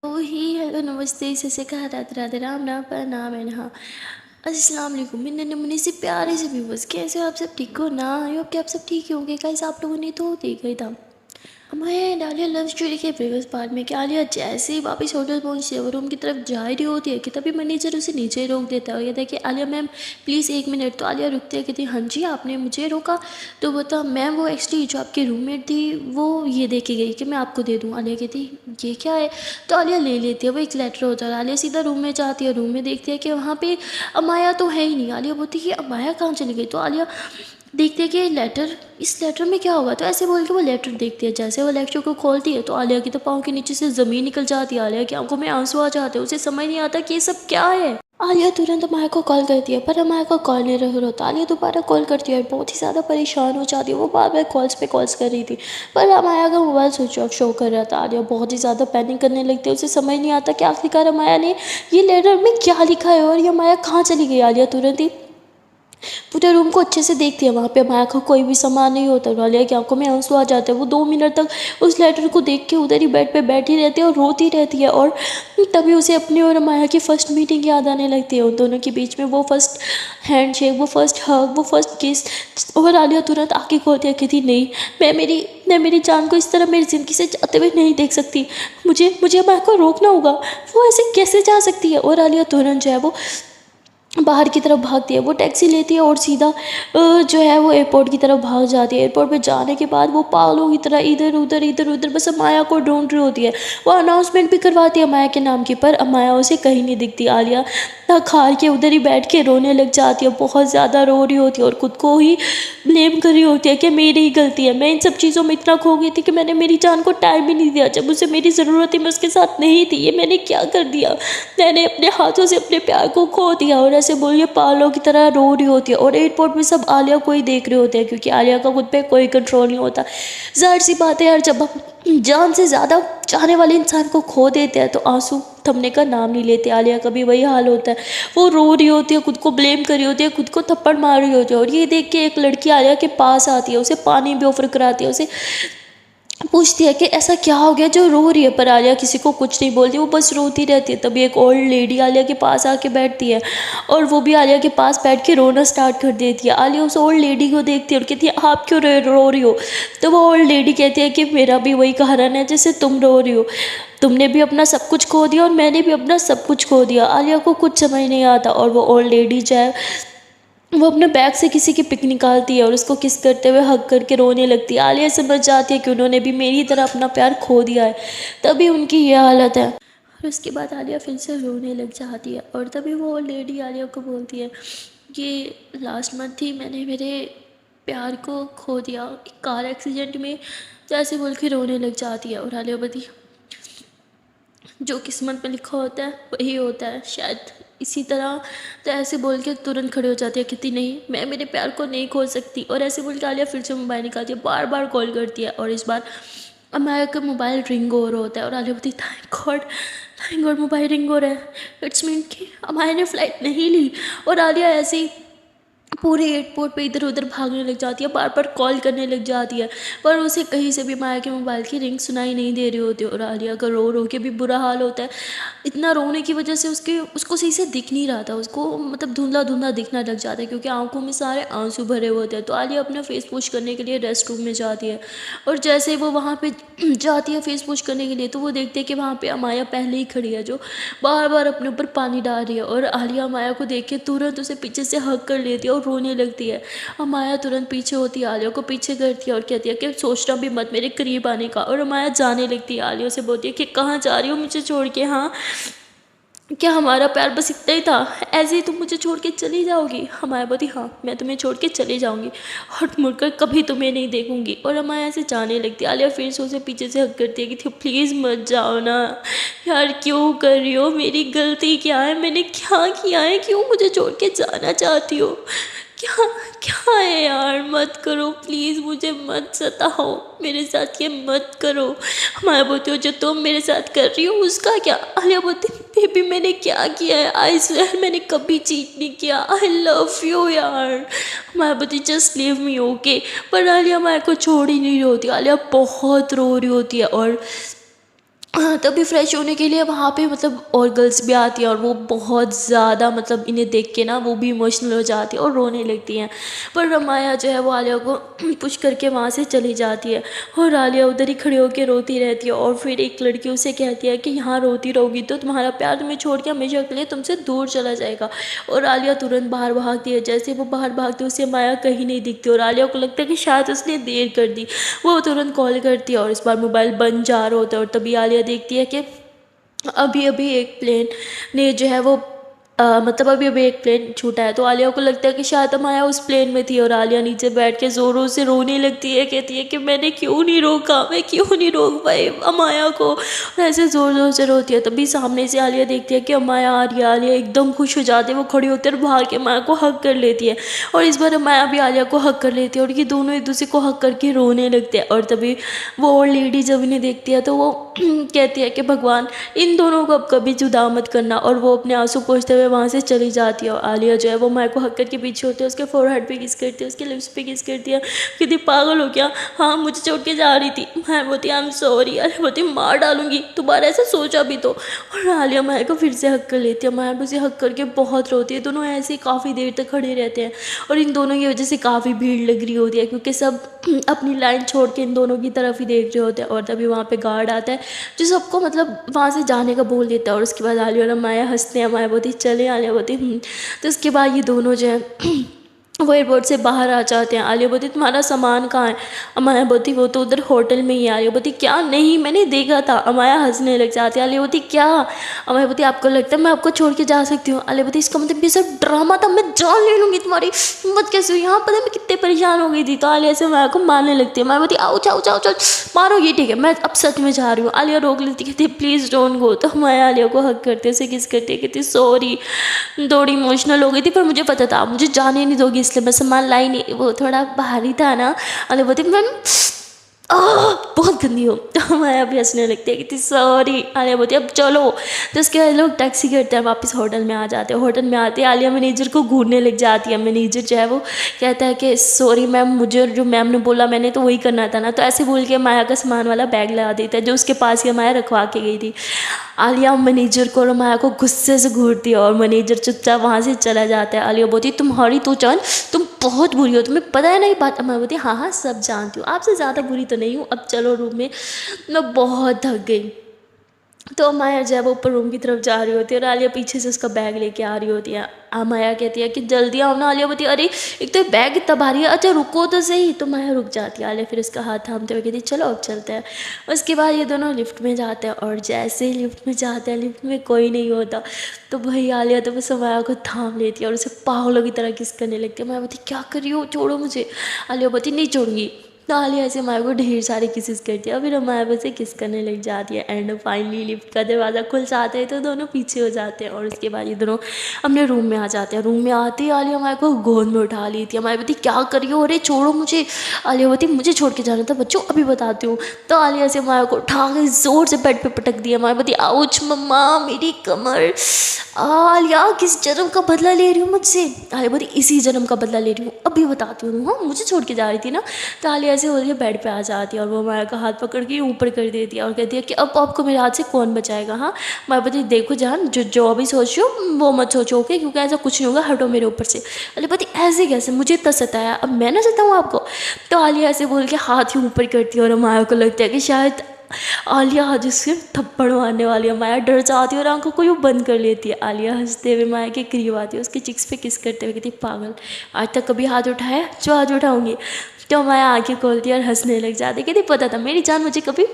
ओ ही hello नमस्ते सत श्री अकाल राधे राधे राम राम पर नाम है नहा। अस्सलाम वालेकुम मेरे नन्हे मुन्ने से प्यारे से व्यूवर्स, कैसे हो आप सब? ठीक हो ना? आई होप कि आप सब ठीक ही होंगे। गाइस आप लोगों ने तो देखा ही था हमारे आलिया लव स्टोरी के प्रीवियस पार्ट में कि आलिया जैसे ही वापस होटल पहुंचती है वो रूम की तरफ जा रही होती है कि तभी मैनेजर उसे नीचे ही रोक देता है और ये देखिए आलिया मैम प्लीज़ 1 मिनट। तो आलिया रुकती है, कहती है हाँ जी आपने मुझे रोका। तो बता मैम वो एक्चुअली जो आपकी रूममेट थी वो ये दे के गई कि मैं आपको दे दूँ। आलिया कहती ये क्या है? तो आलिया ले लेती है, वो एक लेटर होता है। आलिया सीधा रूम में जाती है, रूम में देखती है कि वहाँ पे अमाया तो है ही नहीं। आलिया बोलती है कि अमाया कहाँ चली गई? तो आलिया देखते हैं कि लेटर, इस लेटर में क्या होगा? तो ऐसे बोल के वो लेटर देखती है। जैसे वो लेटर को खोलती है तो आलिया की तो पाँव के नीचे से ज़मीन निकल जाती है। आलिया की आंखों में आंसू आ जाते हैं, उसे समझ नहीं आता कि ये सब क्या है। आलिया तुरंत अमाया को कॉल करती है पर अमाया का कॉल नहीं रहा होता। आलिया दोबारा कॉल करती है और बहुत ही ज़्यादा परेशान हो जाती है। वो बार बार कॉल्स पे कॉल्स कर रही थी पर अमाया का मोबाइल स्विच ऑफ शो कर रहा था। आलिया बहुत ही ज़्यादा पैनिक करने लगती है, उसे समझ नहीं आता कि आखिरकार अमाया ने ये लेटर में क्या लिखा है और ये अमाया कहाँ चली गई। आलिया तुरंत ही पूरे रूम को अच्छे से देखती है, वहाँ पे माया का कोई भी सामान नहीं होता। आलिया की आंखों में आंसू आ जाते हैं। वो 2 मिनट तक उस लेटर को देख के उधर ही बेड पे बैठी रहती है और रोती रहती है। और तभी उसे अपनी और माया की फ़र्स्ट मीटिंग याद आने लगती है। उन दोनों के बीच में वो फर्स्ट हैंड शेक, वो फर्स्ट हग, वो फर्स्ट किस। और आलिया तुरंत आँखें खोलती है, कहती नहीं, मैं मेरी जान को इस तरह मेरी ज़िंदगी से जाते हुए नहीं देख सकती। मुझे माया को रोकना होगा। वो ऐसे कैसे जा सकती है? और आलिया तुरंत जो है वो बाहर की तरफ भागती है। वो टैक्सी लेती है और सीधा जो है वो एयरपोर्ट की तरफ भाग जाती है। एयरपोर्ट पे जाने के बाद वो पागलों की तरह इधर उधर बस माया को ढूंढ रही होती है। वो अनाउंसमेंट भी करवाती है माया के नाम की, पर माया उसे कहीं नहीं दिखती। आलिया थक हार के उधर ही बैठ के रोने लग जाती है, बहुत ज़्यादा रो रही होती है और खुद को ही ब्लेम कर रही होती है कि मेरी ही गलती है। मैं इन सब चीज़ों में इतना खो गई थी कि मैंने मेरी जान को टाइम ही नहीं दिया। जब उसे मेरी ज़रूरत थी मैं उसके साथ नहीं थी। ये मैंने क्या कर दिया? मैंने अपने हाथों से अपने प्यार को खो दिया। और ऐसे बोलिए पागलों की तरह रो रही होती है और एयरपोर्ट में सब आलिया को ही देख रहे होते हैं क्योंकि आलिया का खुद पे कोई कंट्रोल नहीं होता। ज़ाहिर सी बात है यार, जब हम जान से ज़्यादा चाहने वाले इंसान को खो देते हैं तो आंसू थमने का नाम नहीं लेते। आलिया का भी वही हाल होता है। वो रो रही होती है, खुद को ब्लेम कर रही होती है, खुद को थप्पड़ मार रही होती है। और ये देख के एक लड़की आलिया के पास आती है, उसे पानी भी ऑफर कराती है, उसे पूछती है कि ऐसा क्या हो गया जो रो रही है। पर आलिया किसी को कुछ नहीं बोलती, वो बस रोती रहती है। तभी एक ओल्ड लेडी आलिया के पास आके बैठती है और वो भी आलिया के पास बैठ के रोना स्टार्ट कर देती है। आलिया उस ओल्ड लेडी को देखती है और कहती है आप क्यों रो रही हो? तो वो ओल्ड लेडी कहती है कि मेरा भी वही कारण है जैसे तुम रो रही हो। तुमने भी अपना सब कुछ खो दिया और मैंने भी अपना सब कुछ खो दिया। आलिया को कुछ समझ नहीं आता और वो ओल्ड लेडी जो है वो अपने बैग से किसी की पिक निकालती है और उसको किस करते हुए हग करके रोने लगती है। आलिया समझ जाती है कि उन्होंने भी मेरी तरह अपना प्यार खो दिया है, तभी उनकी ये हालत है। और उसके बाद आलिया फिर से रोने लग जाती है और तभी वो लेडी आलिया को बोलती है कि लास्ट मंथ ही मैंने मेरे प्यार को खो दिया एक कार एक्सीडेंट में। तो ऐसे बोल के रोने लग जाती है और आलिया बोलती जो किस्मत में लिखा होता है वही होता है शायद इसी तरह। तो ऐसे बोल के तुरंत खड़ी हो जाती है, कहती नहीं मैं मेरे प्यार को नहीं खो सकती। और ऐसे बोल के आलिया फिर से मोबाइल निकालती है, बार बार कॉल करती है और इस बार अमाया का मोबाइल रिंग हो रहा होता है। और आलिया बोलती थैंक गॉड मोबाइल रिंग हो रहा है, इट्स मीन कि अमाया ने फ़्लाइट नहीं ली। और आलिया ऐसे ही पूरे एयरपोर्ट पे इधर उधर भागने लग जाती है, बार बार कॉल करने लग जाती है, पर उसे कहीं से भी माया के मोबाइल की रिंग सुनाई नहीं दे रही होती। और आलिया का रो रो के भी बुरा हाल होता है। इतना रोने की वजह से उसको सही से दिख नहीं रहा था, उसको मतलब धुंधला धुंधला दिखना लग जाता है क्योंकि आंखों में सारे आंसू भरे हुए होते हैं। तो आलिया अपना फेस वॉश करने के लिए रेस्ट रूम में जाती है और जैसे ही वो वहाँ पे जाती है फेस वॉश करने के लिए तो वो देखते हैं कि वहाँ पे अमाया पहले ही खड़ी है जो बार बार अपने ऊपर पानी डाल रही है। और आलिया अमाया को देख के तुरंत उसे पीछे से हग कर लेती है और रोने लगती है। अमाया तुरंत पीछे होती है, आलिया को पीछे करती है और कहती है कि सोचना भी मत मेरे करीब आने का। और अमाया जाने लगती है, आलिया से बोलती है कि कहाँ जा रही हो मुझे छोड़ के? हाँ क्या हमारा प्यार बस इतना ही था? ऐसे ही तुम मुझे छोड़ के चली जाओगी? हमाया बोली हाँ मैं तुम्हें छोड़ के चली जाऊंगी और मुड़कर कभी तुम्हें नहीं देखूंगी। और हमाया ऐसे जाने लगती है। आलिया फिर से उसे पीछे से हक करती है कि प्लीज़ मत जाओ ना यार, क्यों कर रही हो? मेरी गलती क्या है? मैंने क्या किया है? क्यों मुझे छोड़ के जाना चाहती हो? क्या क्या है यार? मत करो प्लीज़, मुझे मत सताओ, मेरे साथ ये मत करो। हमारा बोलती हो जो तुम मेरे साथ कर रही हो उसका क्या? आलिया बोलती बेबी मैंने क्या किया है? आई स्वेयर मैंने कभी चीट नहीं किया। आई लव यू यार। हमारा बोलती जस्ट लीव मी ओके। पर आलिया हमारे को छोड़ ही नहीं रही होती। आलिया बहुत रो रही होती है और तभी फ्रेश होने के लिए वहाँ पे मतलब और गर्ल्स भी आती हैं और वो बहुत ज़्यादा मतलब इन्हें देख के ना वो भी इमोशनल हो जाती है और रोने लगती हैं। पर माया जो है वो आलिया को पुश करके वहाँ से चली जाती है और आलिया उधर ही खड़ी होकर रोती रहती है। और फिर एक लड़की उसे कहती है कि यहाँ रोती रहोगी तो तुम्हारा प्यार तुम्हें छोड़ के हमेशा के लिए तुमसे दूर चला जाएगा। और आलिया तुरंत बाहर भागती है। जैसे वो बाहर भागती है उसे माया कहीं नहीं दिखती और आलिया को लगता है कि शायद उसने देर कर दी। वो तुरंत कॉल करती है और इस बार मोबाइल बंद जा रहा होता है। और तभी आलिया देखती है कि अभी अभी एक प्लेन ने जो है वो मतलब अभी अभी एक प्लेन छूटा है। तो आलिया को लगता है कि शायद माया उस प्लेन में थी और आलिया नीचे बैठ के ज़ोरों से रोने लगती है। कहती है कि मैंने क्यों नहीं रोका, मैं क्यों नहीं रोक पाई अमाया को। और ऐसे ज़ोर ज़ोर से रोती है। तभी सामने से आलिया देखती है कि अमाया आ रही है। आलिया एकदम खुश हो जाती है। वो खड़ी होती है और भाग के माया को हक कर लेती है। और इस बार माया भी आलिया को हक कर लेती है और ये दोनों एक दूसरे को हक करके रोने लगते हैं। और तभी वो ओल्ड लेडी जब इन्हें देखती है तो वो कहती है कि भगवान इन दोनों को अब कभी जुदा मत करना। और वो अपने आंसू पोंछते हुए वहाँ से चली जाती है। और आलिया जो है वो माया को हक करके पीछे होती है, उसके फोरहेड पे किस करती है, उसके लिप्स पे किस करती है। कितनी पागल हो क्या, हाँ मुझे छोड़ के जा रही थी, मैं बोलती आई एम सॉरी, अरे बोलती मार डालूंगी दोबारा ऐसा सोचा भी तो। और आलिया माया को फिर से हक कर लेती है। माया उसे हक करके बहुत रोती है। दोनों ऐसे काफ़ी देर तक खड़े रहते हैं और इन दोनों की वजह से काफ़ी भीड़ लग रही होती है क्योंकि सब अपनी लाइन छोड़ के इन दोनों की तरफ ही देख रहे होते हैं। और तभी वहाँ पे गार्ड आता है जो सबको मतलब वहाँ से जाने का बोल देता है। और उसके बाद आलिया और माया हंसते हैं। माया बोलती चले, आलिया बोलती तो उसके बाद ये दोनों जो है वो एयरपोर्ट से बाहर आ जाते हैं। आलिया बोलती तुम्हारा सामान कहाँ है। अमाया बोलती वो तो उधर होटल में ही है। आलिया बोलती क्या, नहीं मैंने देखा था। अमाया हंसने लग जाती है। आलिया बोलती क्या। अमाया बोलती आपको लगता है मैं आपको छोड़ के जा सकती हूँ। आलिया बोलती इसका मतलब ये सब ड्रामा था, मैं जान ले लूँगी तुम्हारी, हिम्मत कैसे हुई। यहाँ पता है मैं कितने परेशान हो गई थी। तो आलिया से माया को मारने लगती है। माया बोलती आओ जाओ जाओ जाओ मारो ये ठीक है, मैं अब सच में जा रही हूँ। आलिया रोक लेती, कहती प्लीज़ डोंट गो। तो माया आलिया को हक करते उसे किस करती है, कहती सॉरी, थोड़ी इमोशनल हो गई थी पर मुझे पता था मुझे जाने नहीं दोगी इसलिए मैं सामान लाई नहीं, वो थोड़ा भारी था ना। अरे बोलती मैम बहुत गंदी हो। तो माया भी हंसने लगती है, कहती सॉरी। आलिया बोलती अब चलो। तो उसके बाद लोग टैक्सी करते हैं, वापस होटल में आ जाते हैं। होटल में आते आलिया मैनेजर को घूरने लग जाती है। मैनेजर जो है वो कहता है कि सॉरी मैम, मुझे जो मैम ने बोला मैंने तो वही करना था ना। तो ऐसे बोल के माया का सामान वाला बैग लगा देता है जो उसके पास ही माया रखवा के गई थी। आलिया मैनेजर को और माया को गुस्से से घूरती है और मैनेजर चुपचाप वहाँ से चला जाता है। आलिया बोलती तुम्हारी तो जान, तुम बहुत बुरी हो, तुम्हें पता है ना ये बात। मैं बोलती हाँ हाँ सब जानती हूँ, आपसे ज़्यादा बुरी तो नहीं हूँ, अब चलो रूम में, मैं बहुत थक गई। तो माया जो है वो ऊपर रूम की तरफ जा रही होती है और आलिया पीछे से उसका बैग लेके आ रही होती है। माया कहती है कि जल्दी आओ ना। आलिया बोलती है अरे एक तो बैग इतना भारी है, अच्छा रुको तो सही। तो माया रुक जाती है। आलिया फिर उसका हाथ थामते हुए कहती है चलो अब चलते हैं। उसके बाद ये दोनों लिफ्ट में जाते हैं और जैसे ही लिफ्ट में जाते हैं लिफ्ट में कोई नहीं होता। तो भाई आलिया तो बस माया को थाम लेती है और उसे पागलों की तरह किस करने लगती है। माया बोलती क्या कर रही हो, छोड़ो मुझे। आलिया बोलती नहीं छोड़ूंगी। तो आलिया ऐसे माया को ढेर सारे किसेस करती है और फिर माया बस किस करने लग जाती है। एंड फाइनली लिफ्ट का दरवाज़ा खुल जाता है तो दोनों पीछे हो जाते हैं और उसके बाद ये दोनों अपने रूम में आ जाते हैं। रूम में आते ही आलिया माया को गोद में उठा ली थी। माया बोलती क्या करी हो, अरे छोड़ो मुझे। आलिया बोलती मुझे छोड़ के जाना था बच्चों, अभी बताती हूँ। तो आलिया से माया को उठा के ज़ोर से बेड पे पटक दिया। माया बोलती आउच मम्मा मेरी कमर। आलिया किस जन्म का बदला ले रही हूँ मुझसे। आलिया बोलती इसी जन्म का बदला ले रही हूँ, अभी बताती हूँ। हाँ मुझे छोड़ के जा रही थी ना। तो आलिया ऐसे होती है बेड पे आ जाती है और वो माया का हाथ पकड़ के ऊपर कर देती है और कहती है कि अब आपको मेरे हाथ से कौन बचाएगा। हाँ माया बोलती देखो जान, जो अभी सोच रही हो वो मत सोचो ओके, क्योंकि ऐसा कुछ नहीं होगा, हटो मेरे ऊपर से। आलिया बोलती ऐसे कैसे, मुझे इतना सताया, अब मैं ना सताऊँ आपको। तो आलिया ऐसे बोल के हाथ ही ऊपर करती है और माया को लगता है कि शायद आलिया आज उसके थप्पड़ मारने वाली है। माया डर जाती है और आंखों को यूँ बंद कर लेती है। आलिया हंसते हुए माया के करीब आती है, उसके चिक्स पे किस करते हुए कहती पागल, आज तक कभी हाथ उठाया जो आज उठाऊंगी। तो माया आंखें खोलती है और हंसने लग जाती है, कहती पता था मेरी जान मुझे कभी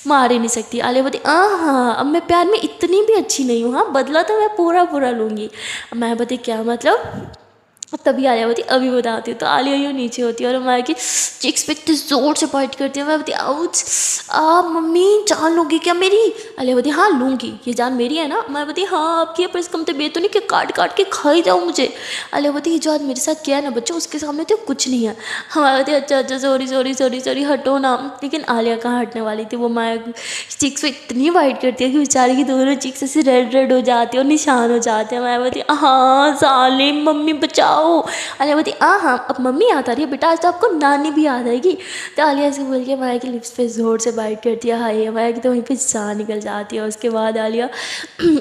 मार ही नहीं सकती। आलिया बोलती हाँ अब मैं प्यार में इतनी भी अच्छी नहीं हूँ, हाँ बदला तो मैं पूरा पूरा लूँगी। माया बोलती क्या मतलब। तभी आलिया बोलती अभी बताती हूँ। तो आलिया यूँ नीचे होती है और माया की चिक्स पे इतने जोर से बाइट करती है। मैं बोलती आउच मम्मी जान लोगी क्या मेरी। आलिया बोलती हाँ लूँगी, ये जान मेरी है ना। मैं बोलती हाँ आपकी है, पर इसका मतलब ये तो नहीं कि काट काट के खा ही जाऊँ मुझे। आलिया बोलती ये जो आज मेरे साथ किया है ना बच्चों, उसके सामने तो कुछ नहीं है। हमारा बोलती अच्छा अच्छा सॉरी सॉरी सॉरी सॉरी हटो ना। लेकिन आलिया कहाँ हटने वाली थी। वो माया चिक्स पे इतनी वाइट करती है कि बेचारी की दोनों चिक्स ऐसे रेड रेड हो जाती है और निशान हो जाते हैं। मैं बोलती हाँ साले मम्मी बचाओ जाओ। आलिया बोलती हाँ हाँ अब मम्मी याद आ रही है बेटा, आज तो आपको नानी भी याद आएगी। तो आलिया ऐसे बोल के माया की लिप्स पे ज़ोर से बाइट करती है। हाय माया की तो वहीं पे जान निकल जाती है। उसके बाद आलिया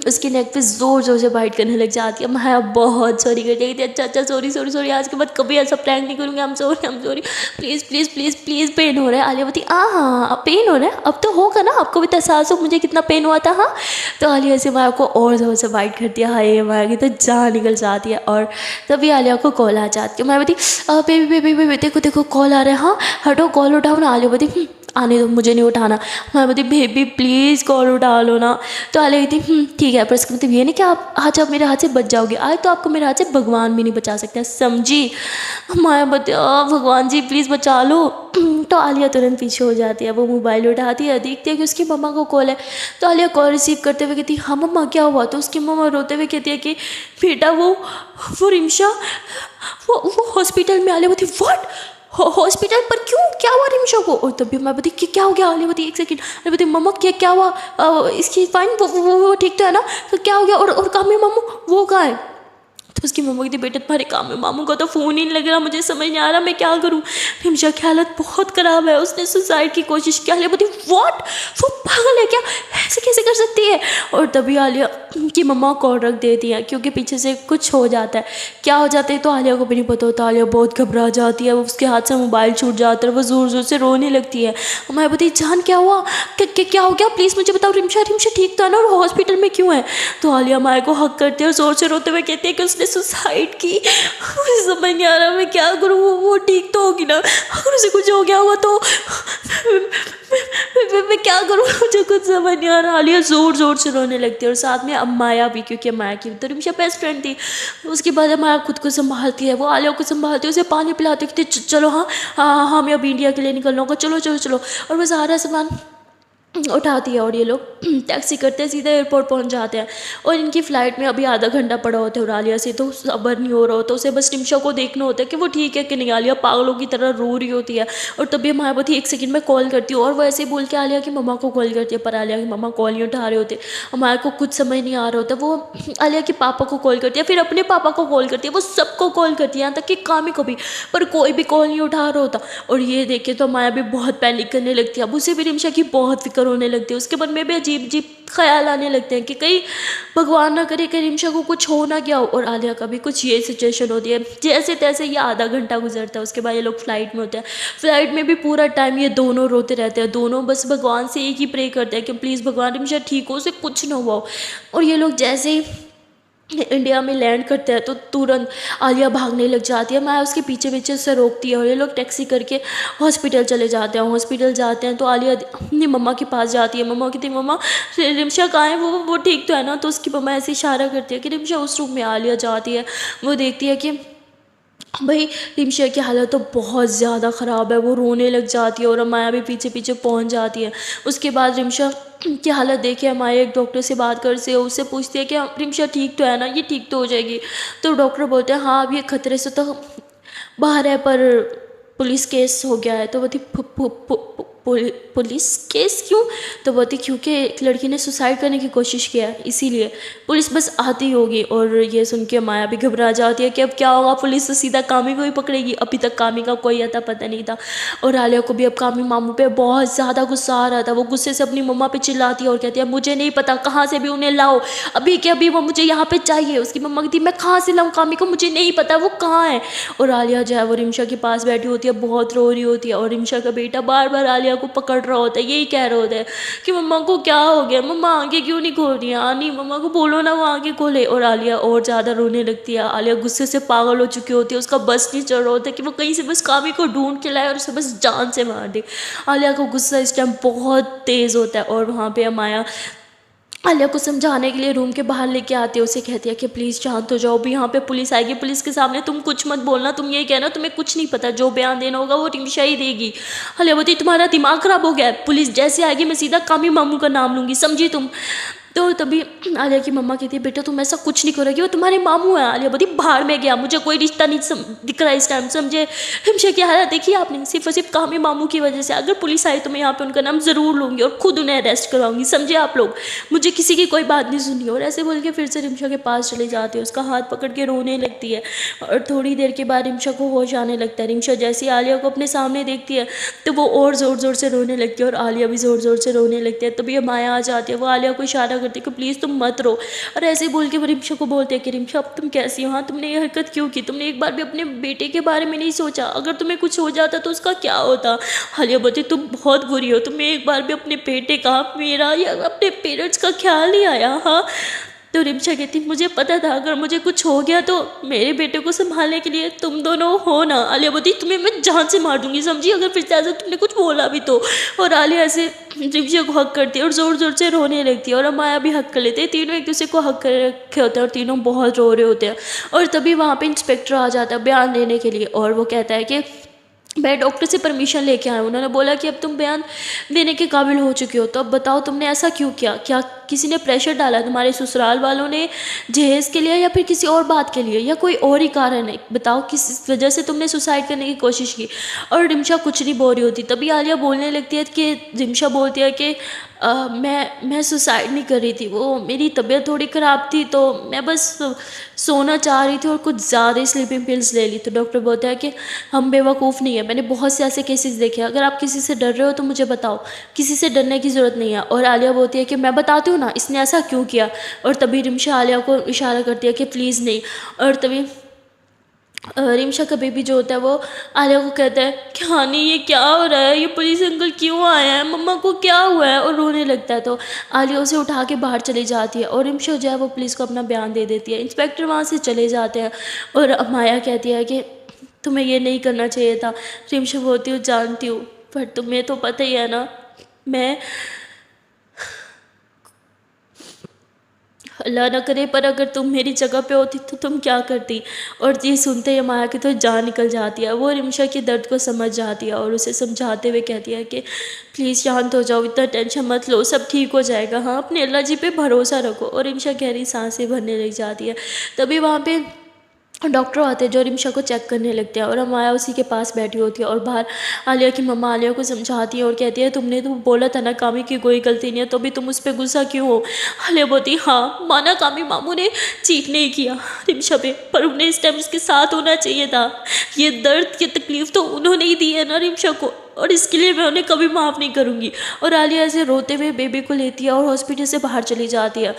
उसकी नेक पे ज़ोर ज़ोर से बाइट करने लग जाती है। माया बहुत सॉरी करती है, अच्छा अच्छा सॉरी सॉरी सॉरी, आज के बाद कभी ऐसा प्रैंक नहीं करूँगी, I'm sorry please please please please, pain हो रहा है। आलिया बोलती हाँ हाँ अब पेन हो रहा है, अब तो होगा ना, आपको भी तो एहसास हो मुझे कितना पेन हुआ था। हाँ तो आलिया से माया को और ज़ोर से बाइट करती है। हाय माया की तो जान निकल जाती है। और तभी आलिया को कॉल आ जाती है। माया बोलती बेबी बेबी बेबी देखो देखो कॉल आ रहा है, हाँ हटो कॉल उठाओ ना। आलिया बोलती आने दो मुझे नहीं उठाना। मैं बोलती बेबी प्लीज़ कॉल उठा लो ना। तो आलिया कहती ठीक है, पर इसका मतलब ये नहीं कि आप आज आप मेरे हाथ से बच जाओगे, आज तो आपको मेरे हाथ से भगवान भी नहीं बचा सकते, समझी। माया बोलती भगवान जी प्लीज़ बचा लो। तो आलिया तुरंत पीछे हो जाती है। वो मोबाइल उठाती है, देखती है कि उसकी मम्मा को कॉल है। तो आलिया कॉल रिसीव करते हुए कहती हाँ मम्मा क्या हुआ। तो उसकी मम्मा रोते हुए कहती है कि बेटा वो रिमशा वो हॉस्पिटल में। आलिया बोलती व्हाट हॉस्पिटल पर क्यों, क्या हुआ रिमशा को। और तभी मैं बोलती कि क्या हो गया। आलिया बोलती एक सेकंड। आलिया बोलती मम्मा क्या हुआ, इसकी फाइन वो ठीक तो है ना, तो क्या हो गया। और कामी मामू वो कहाँ है। तो उसकी मम्मा कहती बेटा तुम्हारे कामी मामू का तो फ़ोन ही नहीं लग रहा, मुझे समझ नहीं आ रहा मैं क्या करूँ। रिमशा की हालत बहुत ख़राब है, उसने सुसाइड की कोशिश की। आलिया बोलती व्हाट, वो पागल है क्या, ऐसे कैसे कर सकती है। और तभी आलिया की मम्मा कॉल रख देती है, क्योंकि पीछे से कुछ हो जाता है। क्या हो जाता है तो आलिया को भी नहीं पता होता। आलिया बहुत घबरा जाती है, उसके हाथ से मोबाइल छूट जाता है, वो ज़ोर ज़ोर से रोने लगती है। मैं बोलती जान क्या हुआ, क्या हो गया, प्लीज़ मुझे बताओ। रिमशा ठीक था ना, और हॉस्पिटल में क्यों है। तो आलिया माया को हक करती है और ज़ोर से रोते हुए कहती है कि उसने सुसाइड की। मुझे समझ नहीं आ रहा मैं क्या करूँ, वो ठीक तो होगी ना, अगर उसे कुछ हो गया हुआ तो मैं क्या करूँ, मुझे कुछ समझ नहीं आ रहा। आलिया ज़ोर ज़ोर से रोने लगती है, और साथ में अब माया भी, क्योंकि माया की तो रिमशा बेस्ट फ्रेंड थी। उसके बाद माया खुद को संभालती है, वो आलिया को संभालती है, उसे पानी पिलाती है, चलो हाँ हाँ हाँ मैं अब इंडिया के लिए निकलना होगा, चलो चलो चलो। और वो सारा सामान उठाती है और ये लोग टैक्सी करते हैं, सीधे एयरपोर्ट पहुंच जाते हैं। और इनकी फ़्लाइट में अभी आधा घंटा पड़ा होता है, और आलिया से तो सब्र नहीं हो रहा होता, उसे बस रिमशा को देखना होता है कि वो ठीक है कि नहीं। आलिया पागलों की तरह रो रही होती है। और तभी मायावती एक सेकंड में कॉल करती हूँ, और वो ऐसे ही बोल के आलिया की मम्मा को कॉल करती है, पर आलिया की मम्मा कॉल नहीं उठा रहे होते। माया को कुछ समझ नहीं आ रहा होता, वो आलिया के पापा को कॉल करती है, फिर अपने पापा को कॉल करती है, वो सबको कॉल करती है, यहाँ तक कि कामी को भी, पर कोई भी कॉल नहीं उठा रहा होता। और ये देखे तो माया भी बहुत पैनिक करने लगती है। अब उसे भी रिमशा की बहुत फिक्र होने लगती है, उसके मन में भी अजीब अजीब ख्याल आने लगते हैं कि कहीं भगवान ना करे कि रिमशा को कुछ हो ना गया हो। और आलिया का भी कुछ ये सिचुएशन होती है। जैसे तैसे ये आधा घंटा गुजरता है, उसके बाद ये लोग फ्लाइट में होते हैं। फ्लाइट में भी पूरा टाइम ये दोनों रोते रहते हैं, दोनों बस भगवान से एक ही प्रे करते हैं कि प्लीज़ भगवान रिमशा ठीक हो, उसे कुछ ना हुआ हो। और ये लोग जैसे ही इंडिया में लैंड करते हैं तो तुरंत आलिया भागने लग जाती है। मैं उसके पीछे पीछे से रोकती है, और ये लोग टैक्सी करके हॉस्पिटल चले जाते हैं। हॉस्पिटल जाते हैं तो आलिया अपनी मम्मा के पास जाती है। मम्मा कहती है मम्मा रिमशा कहाँ है, वो ठीक तो है ना। तो उसकी मम्मा ऐसे इशारा करती है कि रिमशा उस रूम में। आलिया जाती है, वो देखती है कि भाई रिमशा की हालत तो बहुत ज़्यादा ख़राब है, वो रोने लग जाती है, और माया भी पीछे पीछे पहुंच जाती है। उसके बाद रिमशा की हालत देखे माया एक डॉक्टर से बात कर से उससे पूछती है कि रिमशा ठीक तो है ना, ये ठीक तो हो जाएगी। तो डॉक्टर बोलते हैं हाँ अब ये खतरे से तो बाहर है, पर पुलिस केस हो गया है। तो वो थी पुलिस केस क्यों। तो वो थी क्योंकि एक लड़की ने सुसाइड करने की कोशिश किया है, इसीलिए पुलिस बस आती होगी। और ये सुन के माया भी घबरा जाती है कि अब क्या होगा, पुलिस तो सीधा कामी को ही पकड़ेगी। अभी तक कामी का कोई अता पता नहीं था। और आलिया को भी अब कामी मामू पे बहुत ज़्यादा गुस्सा आ रहा था। वो गुस्से से अपनी मम्मा पे चिल्लाती है और कहती है मुझे नहीं पता, कहाँ से भी उन्हें लाओ, अभी के अभी वो मुझे यहाँ पे चाहिए। उसकी मम्मा कहती है मैं कहाँ से लाऊँ कामी को, मुझे नहीं पता वो कहाँ है। और आलिया जो है वो रिमशा के पास बैठी होती है, बहुत रो रही होती है। और रिमशा का बेटा बार बार आलिया को पकड़ रहा होता है, यही कह रहा होता है कि मम्मा को क्या हो गया, मम्मा आगे क्यों नहीं खोल रही है, आनी मम्मा को बोलो ना वो आगे खोले। और आलिया और ज़्यादा रोने लगती है। आलिया गुस्से से पागल हो चुकी होती है, उसका बस नहीं चढ़ रहा होता कि वो कहीं से बस कामी को ढूंढ के लाए और उसे बस जान से मार दे। आलिया का गुस्सा इस टाइम बहुत तेज़ होता है। और वहाँ पे माया आलिया को समझाने के लिए रूम के बाहर लेके आती है, उसे कहती है कि प्लीज़ शांत हो जाओ, भी यहाँ पे पुलिस आएगी, पुलिस के सामने तुम कुछ मत बोलना, तुम ये कहना तुम्हें कुछ नहीं पता, जो बयान देना होगा वो रिमशा ही देगी। आलिया बोलती तुम्हारा दिमाग ख़राब हो गया है, पुलिस जैसे आएगी मैं सीधा कामी मामू का नाम लूँगी, समझी तुम। तो तभी आलिया की मम्मा कहती है बेटा तुम ऐसा कुछ नहीं करोगी, वो तुम्हारे मामू हैं। आलिया बोलती बाहर में गया, मुझे कोई रिश्ता नहीं दिख रहा इस टाइम, समझे। रिमशा की हालत देखिए आपने, सिर्फ और सिर्फ कामी मामू की वजह से। अगर पुलिस आई तो मैं यहाँ पे उनका नाम ज़रूर लूँगी और खुद उन्हें अरेस्ट करवाऊंगी, समझे आप लोग। मुझे किसी की कोई बात नहीं सुननी। और ऐसे बोल के फिर से रिमशा के पास चली जाती है, उसका हाथ पकड़ के रोने लगती है। और थोड़ी देर के बाद रिमशा को होश आने लगता है। रिमशा जैसे आलिया को अपने सामने देखती है तो वो और ज़ोर ज़ोर से रोने लगती है और आलिया भी ज़ोर ज़ोर से रोने लगती है। तभी माया आ जाती है, वो आलिया को इशारा करती है कि प्लीज़ तुम मत रो। और ऐसे बोल के वो रिमशा को बोलते हैं कि रिमशा अब तुम कैसी हो, हाँ तुमने ये हरकत क्यों की, तुमने एक बार भी अपने बेटे के बारे में नहीं सोचा, अगर तुम्हें कुछ हो जाता तो उसका क्या होता। आलिया बोलती तुम बहुत बुरी हो, तुम्हें एक बार भी अपने बेटे का, मेरा या अपने पेरेंट्स का ख्याल नहीं आया। हाँ तो रिमशा कहती मुझे पता था अगर मुझे कुछ हो गया तो मेरे बेटे को संभालने के लिए तुम दोनों हो ना। आलिया बोलती तुम्हें मैं जान से मार दूंगी, समझी, अगर फिर से ऐसा तुमने कुछ बोला भी तो। और आलिया ऐसे रिमशा को हक करती है और ज़ोर ज़ोर से रोने लगती है। और माया भी हक कर लेते हैं, तीनों एक दूसरे को हक कर रखे होते हैं और तीनों बहुत रो रहे होते हैं। और तभी वहाँ पे इंस्पेक्टर आ जाता है बयान देने के लिए, और वो कहता है कि मैं डॉक्टर से परमिशन लेके आया हूँ। उन्होंने बोला कि अब तुम बयान देने के काबिल हो चुके हो, तो अब बताओ तुमने ऐसा क्यों किया, क्या किसी ने प्रेशर डाला, तुम्हारे ससुराल वालों ने जहेज़ के लिए, या फिर किसी और बात के लिए, या कोई और ही कारण है, बताओ किस वजह से तुमने सुसाइड करने की कोशिश की। और रिमशा कुछ नहीं बोल रही होती। तभी आलिया बोलने लगती है कि रिमशा बोलती है कि मैं सुसाइड नहीं कर रही थी, वो मेरी तबीयत थोड़ी ख़राब थी तो मैं बस सोना चाह रही थी और कुछ ज़्यादा ही स्लीपिंग पिल्स ले ली। तो डॉक्टर बोलता है कि हम बेवकूफ़ नहीं है, मैंने बहुत से ऐसे केसेस देखे, अगर आप किसी से डर रहे हो तो मुझे बताओ, किसी से डरने की ज़रूरत नहीं है। और आलिया बोलती है कि मैं बताती हूँ ना इसने ऐसा क्यों किया। और तभी रिमशा आलिया को इशारा करती है कि प्लीज़ नहीं। और तभी रिमशा का बेबी जो होता है वो आलिया को कहता है कि हानी ये क्या हो रहा है, ये पुलिस अंकल क्यों आया है, मम्मा को क्या हुआ है, और रोने लगता है। तो आलिया उसे उठा के बाहर चली जाती है और रिमशा जो है वो पुलिस को अपना बयान दे देती है। इंस्पेक्टर वहाँ से चले जाते हैं और माया कहती है कि तुम्हें ये नहीं करना चाहिए था। रिमशा बोलती हूँ जानती हूँ, पर तुम्हें तो पता ही है ना, मैं अल्लाह ना करे पर अगर तुम मेरी जगह पे होती तो तुम क्या करती। और ये सुनते ही माया की तो जान निकल जाती है। वो रिमशा के दर्द को समझ जाती है और उसे समझाते हुए कहती है कि प्लीज़ शांत हो जाओ, इतना टेंशन मत लो, सब ठीक हो जाएगा, हाँ अपने अल्लाह जी पे भरोसा रखो। और रिमशा गहरी सांसें भरने लग जाती है। तभी वहाँ पे डॉक्टर आते हैं जो रिमशा को चेक करने लगते हैं और माया उसी के पास बैठी होती है। और बाहर आलिया की मम्मा आलिया को समझाती है और कहती है तुमने तो बोला था ना कामी की कोई गलती नहीं है, तो भी तुम उस पर गुस्सा क्यों हो। आलिया बोलती हाँ माना कामी मामू ने चीट नहीं किया रिमशा पे, पर उन्हें इस टाइम उसके साथ होना चाहिए था। ये दर्द की तकलीफ़ तो उन्होंने ही दी है ना रिमशा को, और इसके लिए मैं उन्हें कभी माफ़ नहीं करूँगी। और आलिया ऐसे रोते हुए बेबी को लेती है और हॉस्पिटल से बाहर चली जाती है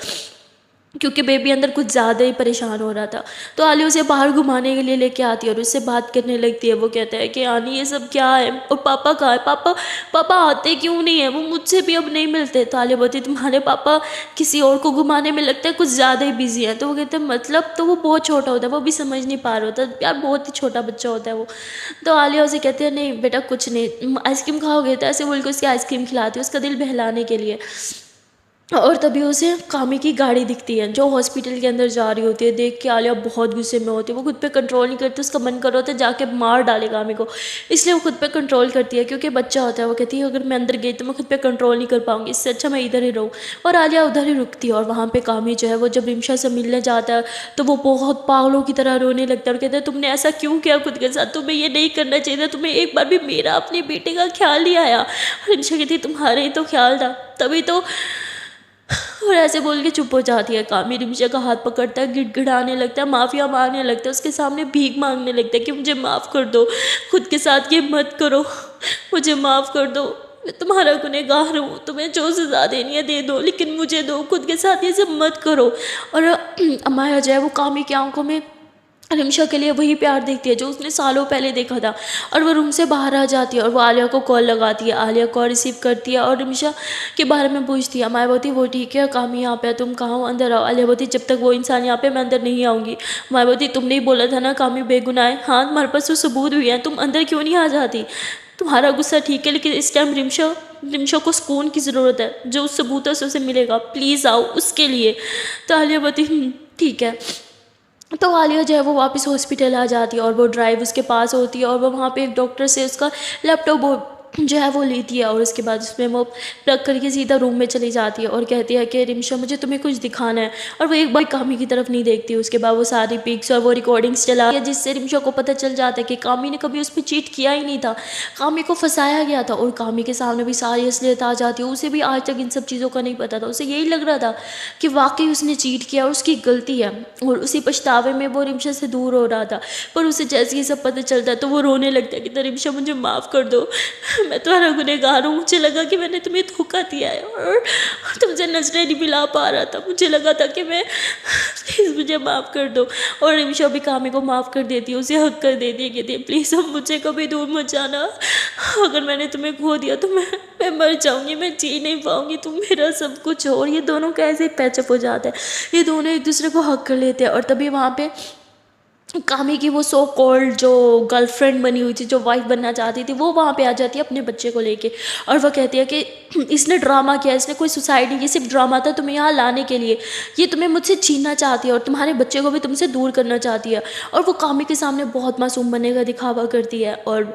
क्योंकि बेबी अंदर कुछ ज़्यादा ही परेशान हो रहा था। तो आलिया उसे बाहर घुमाने के लिए लेके आती है और उससे बात करने लगती है। वो कहता है कि आनी ये सब क्या है, और पापा कहाँ है, पापा आते क्यों नहीं है, वो मुझसे भी अब नहीं मिलते। तो आलिया बोलती तुम्हारे पापा किसी और को घुमाने में लगता है कुछ ज़्यादा ही बिजी है। तो वो कहते हैं मतलब, तो वो बहुत छोटा होता है, वो भी समझ नहीं पा रहा होता यार, बहुत ही छोटा बच्चा होता है वो। तो आलिया उसे कहते हैं नहीं बेटा कुछ नहीं, आइसक्रीम खाओगे, तो ऐसे बोल के उसकी आइसक्रीम खिलाती है उसका दिल बहलाने के लिए। और तभी उसे कामी की गाड़ी दिखती है जो हॉस्पिटल के अंदर जा रही होती है। देख के आलिया बहुत गुस्से में होती है, वो खुद पे कंट्रोल नहीं करती, उसका मन कर रहा होता है जाके मार डाले कामी को, इसलिए वो खुद पे कंट्रोल करती है क्योंकि बच्चा होता है। वो कहती है अगर मैं अंदर गई तो मैं खुद पे कंट्रोल नहीं कर पाऊंगी, इससे अच्छा मैं इधर ही रहूँ। और आलिया उधर ही रुकती है। और वहाँ पर कामी जो है वो जब रिमशा से मिलने जाता है तो वो बहुत पागलों की तरह रोने लगता है और कहता है तुमने ऐसा क्यों किया खुद के साथ, तुम्हें ये नहीं करना चाहिए था, तुम्हें एक बार भी मेरा अपने बेटे का ख्याल नहीं आया। रिमशा कहती तुम्हारे ही तो ख्याल था तभी तो। और ऐसे बोल के चुप हो जाती है। कामी रिमशा का हाथ पकड़ता है, गिड़गिड़ाने लगता है, माफिया मारने लगता है, उसके सामने भीख मांगने लगता है कि मुझे माफ़ कर दो, खुद के साथ ये मत करो, मुझे माफ़ कर दो, मैं तुम्हारा गुनहगार हूँ, तुम्हें जो सज़ा देनी है दे दो, लेकिन मुझे दो, खुद के साथ ये सब मत करो। और अमाया जो है वो कामी की आंखों में रिमशा के लिए वही प्यार देखती है जो उसने सालों पहले देखा था। और वो रूम से बाहर आ जाती है और वो आलिया को कॉल लगाती है। आलिया कॉल रिसीव करती है और रिमशा के बारे में पूछती है। माया बोलती वो ठीक है, कामी यहाँ पे, तुम कहाँ हो, अंदर आओ। आलिया बोलती जब तक वो इंसान यहाँ पे मैं अंदर नहीं आऊँगी। माया बोलती तुमने ही बोला था ना कामी बेगुनाह है, हाँ तुम्हारे पास तो सबूत भी है, तुम अंदर क्यों नहीं आ जाती। तुम्हारा गुस्सा ठीक है लेकिन इस टाइम रिमशा को सुकून की ज़रूरत है, जो उस सबूत है उसे मिलेगा, प्लीज़ आओ उसके लिए। तो आलिया बोलती ठीक है। तो आलिया जो है वो वापस हॉस्पिटल आ जाती है और वो ड्राइव उसके पास होती है और वो वहाँ पे एक डॉक्टर से उसका लैपटॉप जो है वो लेती है और उसके बाद उसमें वो रख करके सीधा रूम में चली जाती है और कहती है कि रिमशा मुझे तुम्हें कुछ दिखाना है। और वो एक बार कामी की तरफ नहीं देखती। उसके बाद वो सारी पिक्स और वो रिकॉर्डिंग्स चला है जिससे रिमशा को पता चल जाता है कि कामी ने कभी उस पर चीट किया ही नहीं था, कामी को फंसाया गया था। और कामी के सामने भी सारी असलियत आ जाती है। उसे भी आज तक इन सब चीज़ों का नहीं पता था। उसे यही लग रहा था कि वाकई उसने चीट किया और उसकी गलती है और उसी पछतावे में वो रिमशा से दूर हो रहा था। पर उसे जैसे ये सब पता चलता है तो वो रोने लगता है कि रिमशा मुझे माफ़ कर दो, मैं तुम्हारा गुनहगार हूँ। मुझे लगा कि मैंने तुम्हें धोखा दिया है और तुमसे नजरें नहीं मिला पा रहा था। मुझे लगा था कि मैं प्लीज़ मुझे माफ़ कर दो। और रिमशा भी कामी को माफ़ कर देती है, उसे हक कर देती है, कहती है प्लीज़ अब मुझे कभी दूर मत जाना। अगर मैंने तुम्हें खो दिया तो मैं मर जाऊँगी, मैं जी नहीं पाऊँगी, तुम मेरा सब कुछ हो। और ये दोनों कैसे पैचअप हो जाता है, ये दोनों एक दूसरे को हक कर लेते हैं। और तभी वहाँ पे कामी की वो सो कॉल्ड जो गर्लफ्रेंड बनी हुई थी, जो वाइफ बनना चाहती थी, वो वहाँ पे आ जाती है अपने बच्चे को लेके। और वो कहती है कि इसने ड्रामा किया, इसने कोई सुसाइड नहीं, ये सिर्फ ड्रामा था तुम्हें यहाँ लाने के लिए। ये तुम्हें मुझसे छीनना चाहती है और तुम्हारे बच्चे को भी तुमसे दूर करना चाहती है। और वो कामी के सामने बहुत मासूम बनने का दिखावा करती है और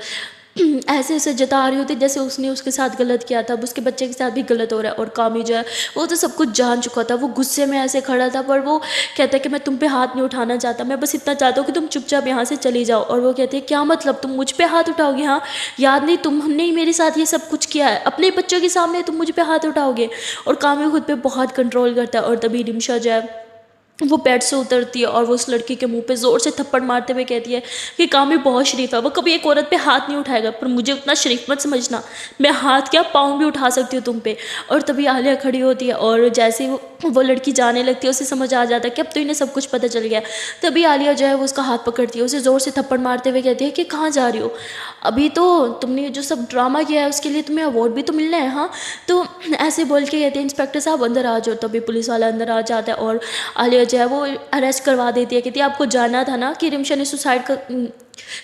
ऐसे ऐसे जता रही होती जैसे उसने उसके साथ गलत किया था, अब उसके बच्चे के साथ भी गलत हो रहा है। और कामी जो है वो तो सब कुछ जान चुका था, वो गुस्से में ऐसे खड़ा था। पर वो कहता है कि मैं तुम पे हाथ नहीं उठाना चाहता, मैं बस इतना चाहता हूँ कि तुम चुपचाप यहाँ से चली जाओ। और वो कहते हैं क्या मतलब, तुम मुझ पे हाथ उठाओगे? हाँ, याद नहीं तुमने ही मेरे साथ ये सब कुछ किया है, अपने बच्चों के सामने तुम मुझ पे हाथ उठाओगे? और कामी खुद पे बहुत कंट्रोल करता है। और तभी रिमशा जो है वो बेड से उतरती है और वो उस लड़की के मुंह पे ज़ोर से थप्पड़ मारते हुए कहती है कि कामी बहुत शरीफ है, वो कभी एक औरत पे हाथ नहीं उठाएगा, पर मुझे उतना शरीफ मत समझना, मैं हाथ क्या पाँव भी उठा सकती हूँ तुम पे। और तभी आलिया खड़ी होती है और जैसे ही वो लड़की जाने लगती है उसे समझ आ जाता है कि अब तो इन्हें सब कुछ पता चल गया। तभी आलिया जो है वो उसका हाथ पकड़ती है, उसे ज़ोर से थप्पड़ मारते हुए कहती है कि कहाँ जा रही हो, अभी तो तुमने जो सब ड्रामा किया है उसके लिए तुम्हें अवार्ड भी तो मिलना है। हाँ, तो ऐसे बोल के कहते हैं इंस्पेक्टर साहब अंदर आ जाओ। तभी पुलिस वाला अंदर आ जाता है और आलिया जो है वो अरेस्ट करवा देती है। कहती है आपको जानना था ना कि रिमशा ने सुसाइड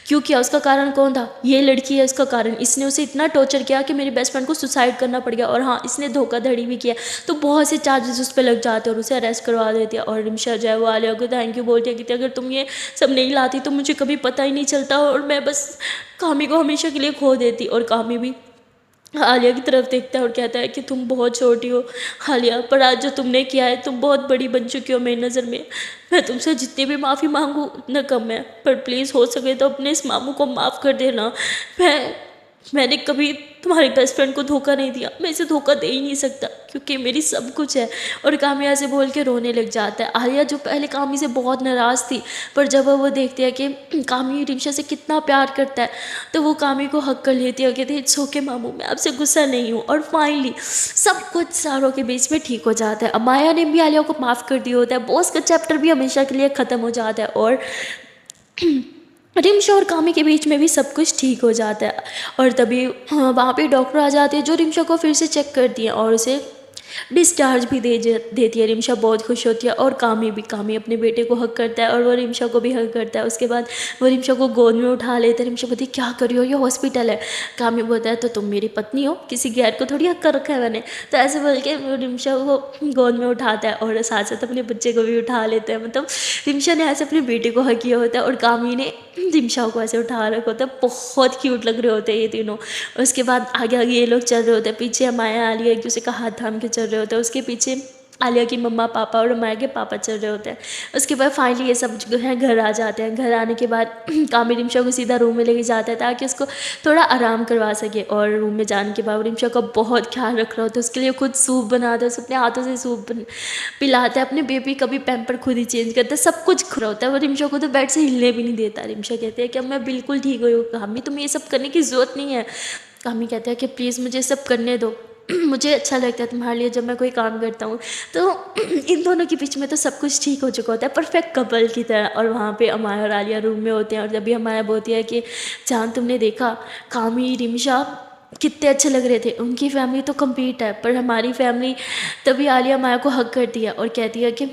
क्यों किया, उसका कारण कौन था? ये लड़की है उसका कारण, इसने उसे इतना टॉर्चर किया कि मेरी बेस्ट फ्रेंड को सुसाइड करना पड़ गया। और हाँ, इसने धोखाधड़ी भी किया। तो बहुत से चार्जेस उस पर लग जाते हैं और उसे अरेस्ट करवा देती है। और रिमशा जो है वो आलिया को थैंक यू बोलती है कि अगर तुम ये सब नहीं लाती तो मुझे कभी पता ही नहीं चलता और मैं बस कामी को हमेशा के लिए खो देती। और कामी भी आलिया की तरफ देखता है और कहता है कि तुम बहुत छोटी हो आलिया, पर आज जो तुमने किया है तुम बहुत बड़ी बन चुकी हो मेरी नज़र में। मैं तुमसे जितनी भी माफ़ी मांगू उतना कम है, पर प्लीज़ हो सके तो अपने इस मामू को माफ़ कर देना। मैंने कभी तुम्हारी बेस्ट फ्रेंड को धोखा नहीं दिया, मैं इसे धोखा दे ही नहीं सकता क्योंकि मेरी सब कुछ है। और कामी ऐसे बोल के रोने लग जाता है। आलिया जो पहले कामी से बहुत नाराज़ थी, पर जब वो देखती है कि कामी रिमशा से कितना प्यार करता है तो वो कामी को हक कर लेती है और कहती है इट्स ओके मामू, मैं आपसे गुस्सा नहीं हूँ। और फाइनली सब कुछ सारों के बीच में ठीक हो जाता है। अमाया ने भी आलिया को माफ़ कर दिया होता है, बॉस का चैप्टर भी हमेशा के लिए ख़त्म हो जाता है और रिमशा और कामी के बीच में भी सब कुछ ठीक हो जाता है। और तभी वहाँ पे डॉक्टर आ जाते हैं जो रिमशा को फिर से चेक करती है और उसे डिस्चार्ज भी देती है। रिमशा बहुत खुश होती है और कामी अपने बेटे को हक करता है और वो रिमशा को भी हक करता है। उसके बाद वो रिमशा को गोद में उठा लेते हैं। रिमशा बोलती है क्या कर रही हो, ये हॉस्पिटल है। कामी बोलता है तो तुम मेरी पत्नी हो, किसी गैर को थोड़ी हक कर रखा है मैंने। तो ऐसे बोल के वो रिमशा को गोद में उठाता है और साथ साथ अपने बच्चे को भी उठा लेता है। मतलब रिमशा ने ऐसे अपने बेटे को हक किया होता है और कामी ने रिमशा को ऐसे उठा रखा होता है। बहुत क्यूट लग रहे होते हैं ये तीनों। उसके बाद आगे आगे ये लोग चल रहे होते हैं, पीछे अमाया आलिया एक दूसरे का हाथ थाम के चल रहे होते हैं। उसके पीछे आलिया की मम्मा पापा और अमाया के पापा चल रहे होते हैं। उसके बाद फाइनली ये सब जो है घर आ जाते हैं। घर आने के बाद कामी रिमशा को सीधा रूम में लेके जाता है ताकि उसको थोड़ा आराम करवा सके। और रूम में जाने के बाद रिमशा का बहुत ख्याल रख रहा होता है, उसके लिए खुद सूप बनाता है, उसे अपने हाथों से सूप पिलाता है, अपने बेबी का भी पैम्पर खुद ही चेंज करता है, सब कुछ खुद होता है। वो रिमशा को तो बेड से हिलने भी नहीं देता। रिमशा कहते हैं कि अब मैं बिल्कुल ठीक हुई हूँ, कामी तुम्हें ये सब करने की ज़रूरत नहीं है। कामी कहते हैं कि प्लीज़ मुझे सब करने दो, मुझे अच्छा लगता है तुम्हारे लिए जब मैं कोई काम करता हूँ। तो इन दोनों के बीच में तो सब कुछ ठीक हो चुका होता है परफेक्ट कपल की तरह। और वहाँ पे अमाया और आलिया रूम में होते हैं और जब भी अमाया बोलती है कि जान तुमने देखा कामी रिमशा कितने अच्छे लग रहे थे, उनकी फैमिली तो कंप्लीट है पर हमारी फैमिली। तभी आलिया माया को हक करती है और कहती है कि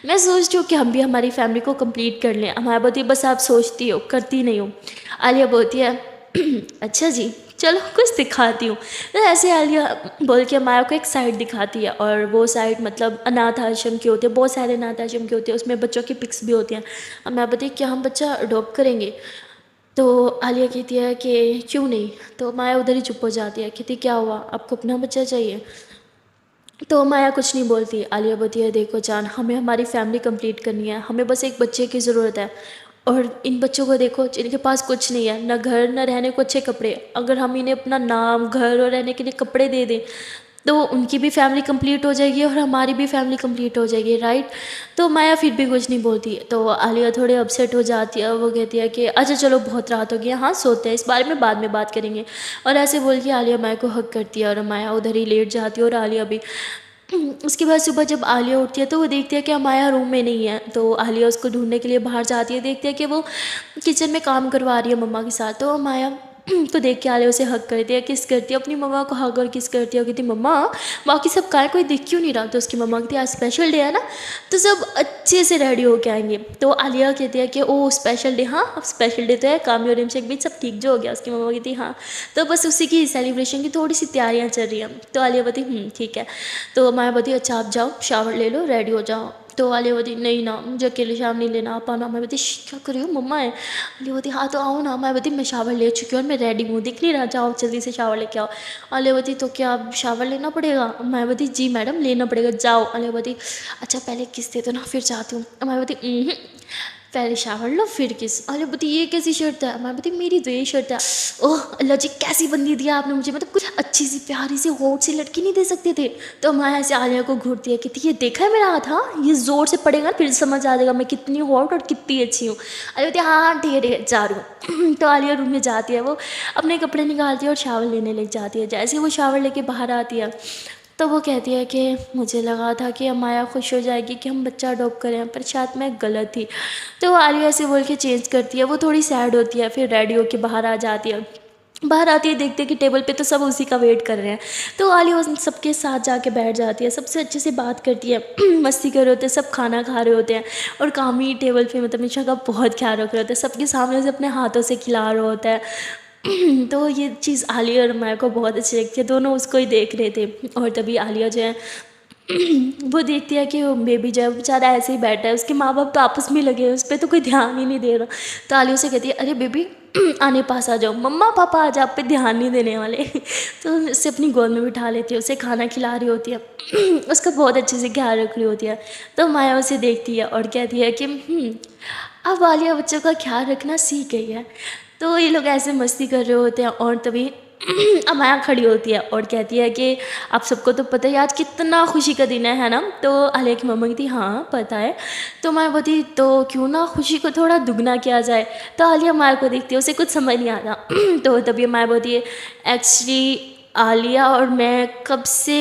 मैं सोचती हूँ कि हम भी हमारी फैमिली को कंप्लीट कर लें। माया बोलती है बस आप सोचती हो करती नहीं हो। आलिया बोलती है अच्छा जी चलो कुछ दिखाती हूँ। तो ऐसे आलिया बोल के माया को एक साइड दिखाती है और वो साइड मतलब अनाथ आश्रम के होते हैं, बहुत सारे अनाथ आश्रम के होते हैं, उसमें बच्चों की पिक्स भी होती हैं। अब मैं बताइए क्या हम बच्चा अडॉप्ट करेंगे? तो आलिया कहती है कि क्यों नहीं। तो माया उधर ही चुप हो जाती है, कहती क्या हुआ, आपको अपना बच्चा चाहिए। तो माया कुछ नहीं बोलती। आलिया बोलती है देखो जान, हमें हमारी फैमिली कंप्लीट करनी है, हमें बस एक बच्चे की ज़रूरत है। और इन बच्चों को देखो जिनके पास कुछ नहीं है, ना घर ना रहने को अच्छे कपड़े, अगर हम इन्हें अपना नाम घर और रहने के लिए कपड़े दे दें तो उनकी भी फैमिली कंप्लीट हो जाएगी और हमारी भी फैमिली कंप्लीट हो जाएगी, राइट। तो माया फिर भी कुछ नहीं बोलती। तो आलिया थोड़े अपसेट हो जाती है, वो कहती है कि अच्छा चलो बहुत रात हो गई है, हाँ सोते हैं, इस बारे में बाद में बात करेंगे। और ऐसे बोल के आलिया माया को हक करती है और माया उधर ही लेट जाती है और आलिया भी। उसके बाद सुबह जब आलिया उठती है तो वो देखती है कि माया रूम में नहीं है। तो आलिया उसको ढूंढने के लिए बाहर जाती है, देखती है कि वो किचन में काम करवा रही है मम्मा के साथ। तो माया तो देख के आलिया उसे हक करती है, किस करती है, अपनी मम्मा को हक और किस करती है, कहती मम्मा बाकी सब कहाँ है, कोई दिख क्यों नहीं रहा। तो उसकी मम्मा कहती है आज स्पेशल डे है ना, तो सब अच्छे से रेडी होके आएंगे। तो आलिया कहती है कि ओ स्पेशल डे, हाँ अब स्पेशल डे तो है, कामी और रिमशेक बीच सब ठीक जो हो गया। उसकी मम्मा कहती है हाँ, तो बस उसी की सेलिब्रेशन की थोड़ी सी तैयारियाँ चल रही हैं। तो आलिया बोलती ठीक है। तो माया बोलती अच्छा आप जाओ शावर ले लो रेडी हो जाओ। तो आलिया बोलती नहीं ना मुझे अकेले शावर नहीं लेना, आप आना। मैं बोलती क्या कर रही हो मम्मा है। आलिया बोलती हाँ तो आओ ना। मैं बोलती मैं शावर ले चुकी हूँ और मैं रेडी हूँ, दिख नहीं रहा, जाओ जल्दी से शावर लेके आओ। आलिया बोलती तो क्या अब शावर लेना पड़ेगा। मैं बोलती जी मैडम लेना पड़ेगा, जाओ। आलिया बोलती अच्छा पहले किस दे दो ना फिर जाती हूँ। मैं बोलती पहले शावर लो फिर किस। आलिया बोलती ये कैसी शर्त है। मैं बोलती मेरी तो ये शर्त है। ओह अल्लाह जी कैसी बंदी दिया आपने मुझे, मतलब कुछ अच्छी सी प्यारी सी होठ सी लड़की नहीं दे सकते थे। तो माया ऐसे आलिया को घूरती है, कहती ये देखा है मेरा हाथ, हाँ ये जोर से पड़ेगा फिर समझ आ जाएगा मैं कितनी हॉट और कितनी अच्छी हूँ। आलिया बोलती हाँ ठीक है ठीक है जा रही हूँ। तो आलिया रूम में जाती है, वो अपने कपड़े निकालती है और शावर लेने लग जाती है। जैसे ही वो शावर लेके बाहर आती है तो वो कहती है कि मुझे लगा था कि माया खुश हो जाएगी कि हम बच्चा अडॉप्ट करें, पर शायद मैं गलत थी। तो आलिया ऐसे बोल के चेंज करती है, वो थोड़ी सैड होती है, फिर रेडी होके बाहर आ जाती है। बाहर आती है देखते हैं कि टेबल पे तो सब उसी का वेट कर रहे हैं। तो आलिया उन सबके साथ जाके बैठ जाती है, सबसे अच्छे से बात करती है, मस्ती कर रहे होते हैं, सब खाना खा रहे होते हैं और कामी टेबल पे मतलब हमेशा का बहुत ख्याल रख रहे होते हैं, सबके सामने से अपने हाथों से खिला रहा होता है। तो ये चीज़ आलिया और माया को बहुत अच्छी लगती है, दोनों उसको ही देख रहे थे। और तभी आलिया जो है वो देखती है कि वो बेबी जो है वो बेचारा ऐसे ही बैठा है, उसके माँ बाप तो आपस में लगे हैं, उस पर तो कोई ध्यान ही नहीं दे रहा। तो आलिया से कहती है अरे बेबी आने पास आ जाओ, मम्मा पापा आज आप पे ध्यान नहीं देने वाले। तो उससे अपनी गोद में बिठा लेती है, उसे खाना खिला रही होती है, उसका बहुत अच्छे से ख्याल रख रही होती है। तो माया उसे देखती है और कहती है कि अब आलिया बच्चों का ख्याल रखना सीख गई है। तो ये लोग ऐसे मस्ती कर रहे होते हैं और तभी अमाया खड़ी होती है और कहती है कि आप सबको तो पता है आज कितना खुशी का दिन है ना। तो आलिया की मम्मा कहती हाँ पता है। तो माया बोलती तो क्यों ना खुशी को थोड़ा दुगना किया जाए। तो आलिया माया को देखती है, उसे कुछ समझ नहीं आता। तो तभी माया बोलती है एक्चुअली आलिया और मैं कब से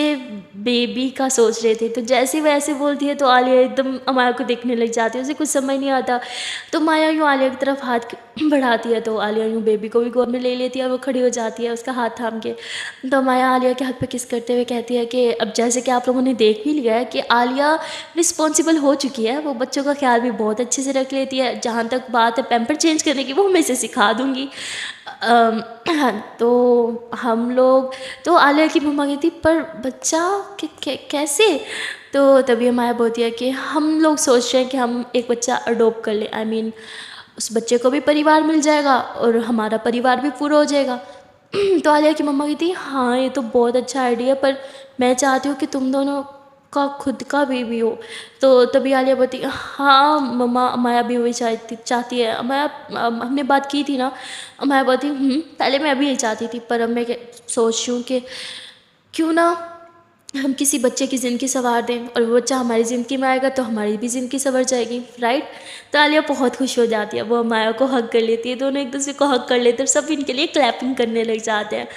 बेबी का सोच रहे थे। तो जैसे वैसे बोलती है तो आलिया एकदम माया को देखने लग जाती है, उसे कुछ समझ नहीं आता। तो माया यूँ आलिया की तरफ हाथ बढ़ाती है तो आलिया यूँ बेबी को भी गोद में ले लेती है, वो खड़ी हो जाती है उसका हाथ थाम के। तो माया आलिया के हाथ पे किस करते हुए कहती है कि अब जैसे कि आप लोगों ने देख भी लिया है कि आलिया रिस्पॉन्सिबल हो चुकी है, वो बच्चों का ख्याल भी बहुत अच्छे से रख लेती है। जहाँ तक बात है पैम्पर चेंज करने की वो मैं इसे सिखा दूँगी। तो हम लोग तो आलिया की मम्मा कहती पर बच्चा कैसे। तो तभी माया बोलती है कि हम लोग सोच रहे हैं कि हम एक बच्चा अडोप्ट कर लें, आई मीन उस बच्चे को भी परिवार मिल जाएगा और हमारा परिवार भी पूरा हो जाएगा। तो आलिया की मम्मा कहती हाँ ये तो बहुत अच्छा आइडिया, पर मैं चाहती हूँ कि तुम दोनों का खुद का बेबी हो। तो तभी आलिया बोलती हाँ मम्मा माया भी वही चाहती है। माया हमने बात की थी ना। माया बोलती पहले मैं अभी यही चाहती थी, पर अब मैं सोच रही हूँ कि क्यों ना हम किसी बच्चे की ज़िंदगी संवार दें और वो बच्चा हमारी ज़िंदगी में आएगा तो हमारी भी ज़िंदगी संवर जाएगी, राइट। तो आलिया बहुत खुश हो जाती है, वो माया को हक कर लेती है, दोनों एक दूसरे को हक कर लेते हैं, सब इनके लिए क्लैपिंग करने लग जाते हैं।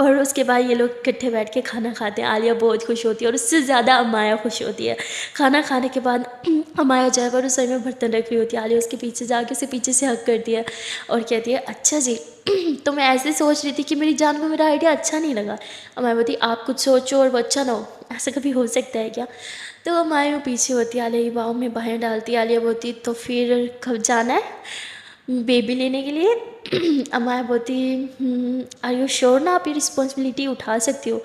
और उसके बाद ये लोग इकट्ठे बैठ के खाना खाते हैं। आलिया बहुत खुश होती है और उससे ज़्यादा अमाया खुश होती है। खाना खाने के बाद अमाया जो है वो रसोई में बर्तन रख रही होती है, आलिया उसके पीछे जाके उसे पीछे से हक करती है और कहती है अच्छा जी तो मैं ऐसे सोच रही थी कि मेरी जान को मेरा आइडिया अच्छा नहीं लगा। अमाया बोलती आप कुछ सोचो और वो अच्छा ना हो, ऐसा कभी हो सकता है क्या। तो अमाया पीछे होती है, आलिया की बाहों में बाहें डालती है। आलिया बोलती तो फिर कब जाना है बेबी लेने के लिए। अमाया बोलती आर यू श्योर ना आप ये रिस्पॉन्सिबिलिटी उठा सकती हो।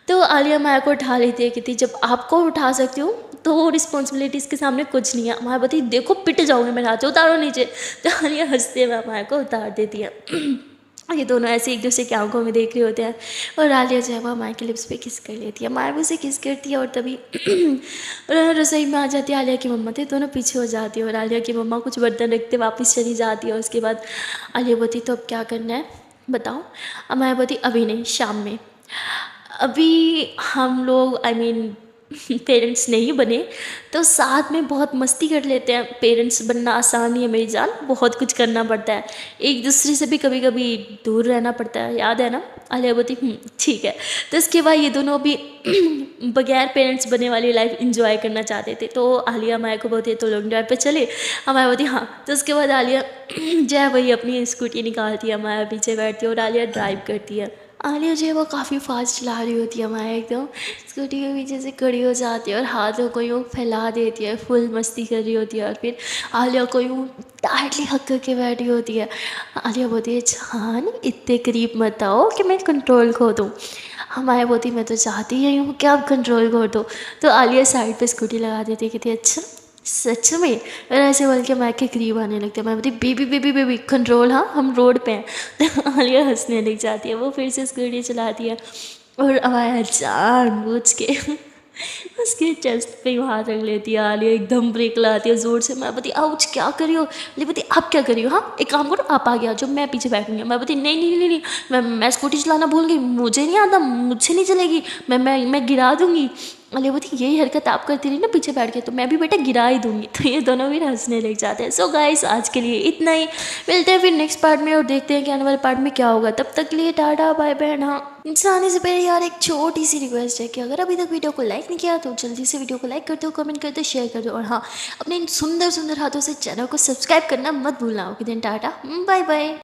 तो आलिया माया को उठा लेती है, कहती जब आपको उठा सकती हूँ तो रिस्पॉन्सिबिलिटीज़ के सामने कुछ नहीं है। अमाया बोलती देखो पिट जाओगे मेरे हाथ से, उतारो नीचे। तो आलिया हंसते हुए अमाया को उतार देती है। ये दोनों ऐसे एक दूसरे की आंखों में देख रहे होते हैं और आलिया जो है वो अमाया के लिप्स पे किस कर लेती है। अमाया भी उसे किस करती है और तभी रसोई में आ जाती है आलिया की मम्मा। तो दोनों पीछे हो जाती है और आलिया की मम्मा कुछ बर्तन रखते वापस चली जाती है। उसके बाद आलिया बोलती तो अब क्या करना है बताओ। अमाया बोलती अभी नहीं, शाम में। अभी हम लोग पेरेंट्स नहीं बने तो साथ में बहुत मस्ती कर लेते हैं। पेरेंट्स बनना आसान नहीं है मेरी जान, बहुत कुछ करना पड़ता है, एक दूसरे से भी कभी कभी दूर रहना पड़ता है, याद है ना। आलिया बोलती ठीक है। तो इसके बाद ये दोनों भी बगैर पेरेंट्स बनने वाली लाइफ इंजॉय करना चाहते थे। तो आलिया अमाया को बोलती है तो लॉन्ग ड्राइव पे चले। अमाया बोलती हाँ। तो उसके बाद आलिया जो है वही अपनी स्कूटी निकालती है, अमाया पीछे बैठती है और आलिया ड्राइव करती है। आलिया जो है वो काफ़ी फास्ट चला रही होती है, अमाया एकदम स्कूटी के पीछे से खड़ी हो जाती है और हाथों को यूँ फैला देती है, फुल मस्ती कर रही होती है। और फिर आलिया को यूँ टाइटली हक करके बैठी होती है। आलिया बोलती है जान इतने करीब मत आओ कि मैं कंट्रोल खो दूँ। अमाया बोलती मैं तो चाहती ही हूँ कि आप कंट्रोल खो दो। तो आलिया साइड पे स्कूटी लगा देती है, कहती है अच्छा सच में। और ऐसे बोल के अमाया के करीब आने लगते हैं। मैं बोलती बेबी बेबी बेबी कंट्रोल, हाँ हम रोड पे हैं। तो आलिया हंसने लग जाती है, वो फिर से स्कूटी चलाती है और अमाया जानबूझ के उसके चेस्ट पे ही हाथ रख लेती है। आलिया एकदम ब्रेक लगाती है ज़ोर से। मैं बोलती आउच क्या करी हो। बोली बोलती आप क्या करी हो, हाँ एक काम करो आप आगे आ जाओ, मैं पीछे बैठूंगी। मैं बोलती नहीं नहीं नहीं नहीं, मैं स्कूटी चलाना भूल गई, मुझे नहीं आता, मुझसे नहीं चलेगी, मैं गिरा दूंगी। आलिया बोलती यही हरकत आप करती रही ना पीछे बैठ के, तो मैं भी बेटा गिरा ही दूंगी। तो ये दोनों भी हंसने लग जाते हैं। सो गाइस आज के लिए इतना ही, मिलते हैं फिर नेक्स्ट पार्ट में और देखते हैं कि आने वाले पार्ट में क्या होगा। तब तक के लिए टाटा बाय बाय। हाँ जाने से पहले यार एक छोटी सी रिक्वेस्ट है कि अगर अभी तक वीडियो को लाइक नहीं किया तो जल्दी से वीडियो को लाइक कर दो, कमेंट कर दो, शेयर कर दो और हाँ अपने इन सुंदर सुंदर हाथों से चैनल को सब्सक्राइब करना मत भूलना। Okay then tata bye bye.